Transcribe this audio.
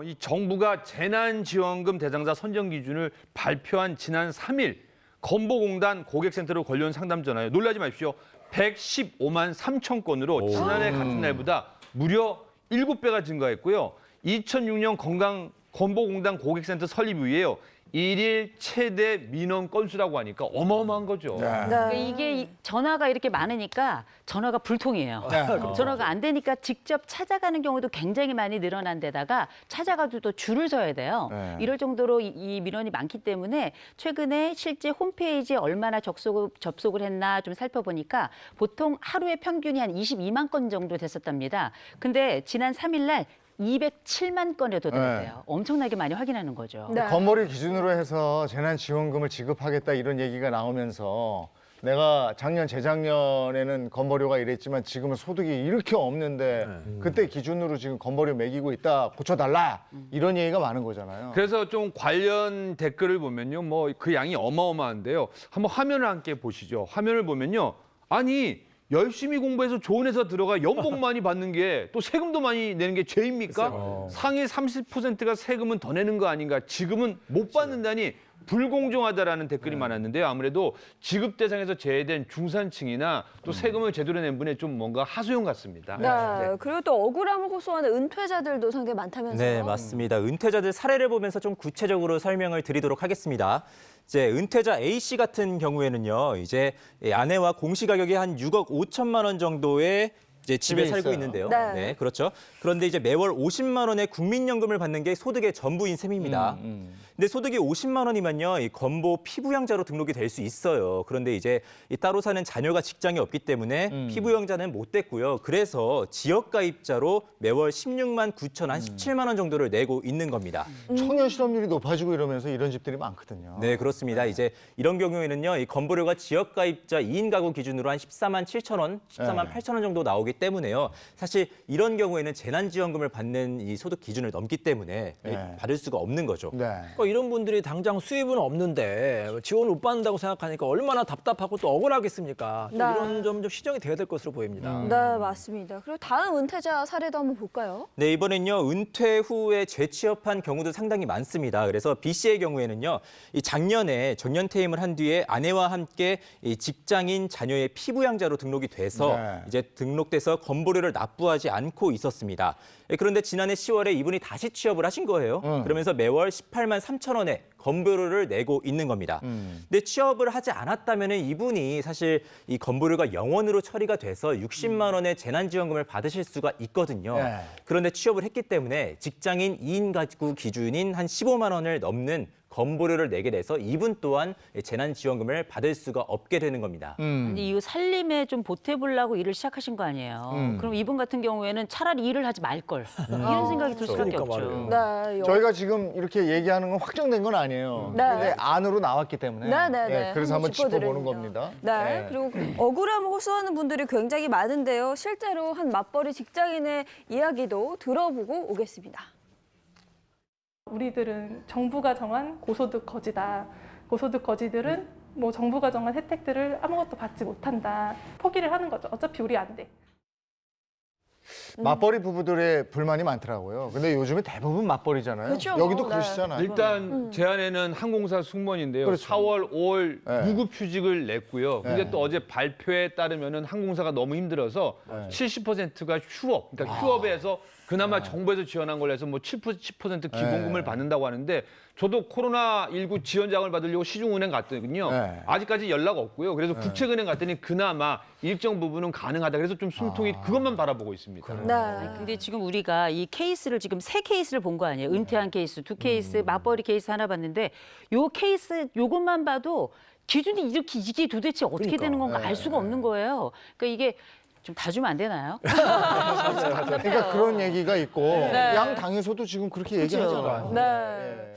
이 정부가 재난지원금 대상자 선정 기준을 발표한 지난 3일 건보공단 고객센터로 걸려온 상담 전화에 놀라지 마십시오. 115만 3천 건으로 지난해 같은 날보다 무려 7배가 증가했고요. 2006년 건보공단 고객센터 설립 이후에요. 일일 최대 민원 건수라고 하니까 어마어마한 거죠. 그러니까 이게 전화가 이렇게 많으니까 전화가 불통이에요. 전화가 안 되니까 직접 찾아가는 경우도 굉장히 많이 늘어난 데다가 찾아가도 또 줄을 서야 돼요. 이럴 정도로 이 민원이 많기 때문에 최근에 실제 홈페이지에 얼마나 접속을 했나 좀 살펴보니까 보통 하루에 평균이 한 22만 건 정도 됐었답니다. 근데 지난 3일 날 207만 건에 도달했대요. 엄청나게 많이 확인하는 거죠. 건보료 기준으로 해서 재난지원금을 지급하겠다 이런 얘기가 나오면서 내가 작년, 재작년에는 건보료가 이랬지만 지금은 소득이 이렇게 없는데 그때 기준으로 지금 건보료 매기고 있다, 고쳐달라 이런 얘기가 많은 거잖아요. 그래서 좀 관련 댓글을 보면요. 뭐 그 양이 어마어마한데요. 한번 화면을 함께 보시죠. 화면을 보면요. 아니 열심히 공부해서 좋은 회사 들어가 연봉 많이 받는 게 또 세금도 많이 내는 게 죄입니까? 상위 30%가 세금은 더 내는 거 아닌가? 지금은 못 받는다니 불공정하다라는 댓글이 많았는데요. 아무래도 지급 대상에서 제외된 중산층이나 또 세금을 제대로 낸 분의 좀 뭔가 하소연 같습니다. 네. 그리고 또 억울함을 호소하는 은퇴자들도 상당히 많다면서요? 네, 맞습니다. 은퇴자들 사례를 보면서 좀 구체적으로 설명을 드리도록 하겠습니다. 이제 은퇴자 A씨 같은 경우에는요, 이제 아내와 공시가격이 한 6억 5천만 원 정도의 이제 집에 살고 있는데요. 네. 그렇죠. 그런데 이제 매월 50만 원의 국민연금을 받는 게 소득의 전부인 셈입니다. 근데 소득이 50만 원이면요, 이 건보 피부양자로 등록이 될 수 있어요. 그런데 이제 이 따로 사는 자녀가 직장이 없기 때문에 피부양자는 못 됐고요. 그래서 지역가입자로 매월 16만 9천 한 17만 원 정도를 내고 있는 겁니다. 청년 실업률이 높아지고 이러면서 이런 집들이 많거든요. 네, 그렇습니다. 이제 이런 경우에는요, 이 건보료가 지역가입자 2인 가구 기준으로 한 14만 7천 원, 14만 8천 원 정도 나오기 때문에요. 사실 이런 경우에는 재난지원금을 받는 이 소득 기준을 넘기 때문에 받을 수가 없는 거죠. 그러니까 이런 분들이 당장 수입은 없는데 지원을 못 받는다고 생각하니까 얼마나 답답하고 또 억울하겠습니까? 또 이런 점 좀 시정이 돼야 될 것으로 보입니다. 네, 맞습니다. 그리고 다음 은퇴자 사례도 한번 볼까요? 네, 이번엔요, 은퇴 후에 재취업한 경우도 상당히 많습니다. 그래서 B 씨의 경우에는요, 이 작년에 정년퇴임을 한 뒤에 아내와 함께 이 직장인 자녀의 피부양자로 등록이 돼서 이제 등록돼서 건보료를 납부하지 않고 있었습니다. 그런데 지난해 10월에 이분이 다시 취업을 하신 거예요. 그러면서 매월 18만 3천 원의 건보료를 내고 있는 겁니다. 근데 취업을 하지 않았다면 이분이 사실 이 건보료가 영원으로 처리가 돼서 60만 원의 재난지원금을 받으실 수가 있거든요. 그런데 취업을 했기 때문에 직장인 2인 가구 기준인 한 15만 원을 넘는 건보료를 내게 돼서 이분 또한 재난지원금을 받을 수가 없게 되는 겁니다. 근데 이 살림에 좀 보태보려고 일을 시작하신 거 아니에요. 그럼 이분 같은 경우에는 차라리 일을 하지 말걸. 이런 생각이 들 수밖에 없죠. 네. 저희가 지금 이렇게 얘기하는 건 확정된 건 아니에요. 근데 안으로 나왔기 때문에 그래서 한번 짚어보는 겁니다. 네. 그리고 억울함을 호소하는 분들이 굉장히 많은데요. 실제로 한 맞벌이 직장인의 이야기도 들어보고 오겠습니다. 우리들은 정부가 정한 고소득 거지다. 고소득 거지들은 뭐 정부가 정한 혜택들을 아무것도 받지 못한다. 포기를 하는 거죠. 어차피 우리 안 돼. 맞벌이 부부들의 불만이 많더라고요. 근데 요즘에 대부분 맞벌이잖아요. 그렇죠. 여기도 그러시잖아요. 일단 제 아내는 항공사 승무원인데요. 그렇죠. 4월, 5월 네. 무급휴직을 냈고요. 근데 또 어제 발표에 따르면은 항공사가 너무 힘들어서 70%가 휴업, 그러니까 휴업에서 그나마 정부에서 지원한 걸로 해서 뭐 10% 기본금을 받는다고 하는데 저도 코로나19 지원장을 받으려고 시중은행 갔더니요. 아직까지 연락 없고요. 그래서 국책은행 갔더니 그나마 일정 부분은 가능하다. 그래서 좀 숨통이 그것만 바라보고 있습니다. 근데 지금 우리가 이 케이스를 지금 3케이스를 본 거 아니에요. 은퇴한 케이스, 2케이스, 맞벌이 케이스 하나 봤는데 요 케이스 요것만 봐도 기준이 이렇게 이게 도대체 어떻게 되는 건가 알 수가 없는 거예요. 그러니까 이게 좀 봐주면 안 되나요? 그러니까 그런 얘기가 있고 양 당에서도 지금 그렇게 얘기하잖아요. 네.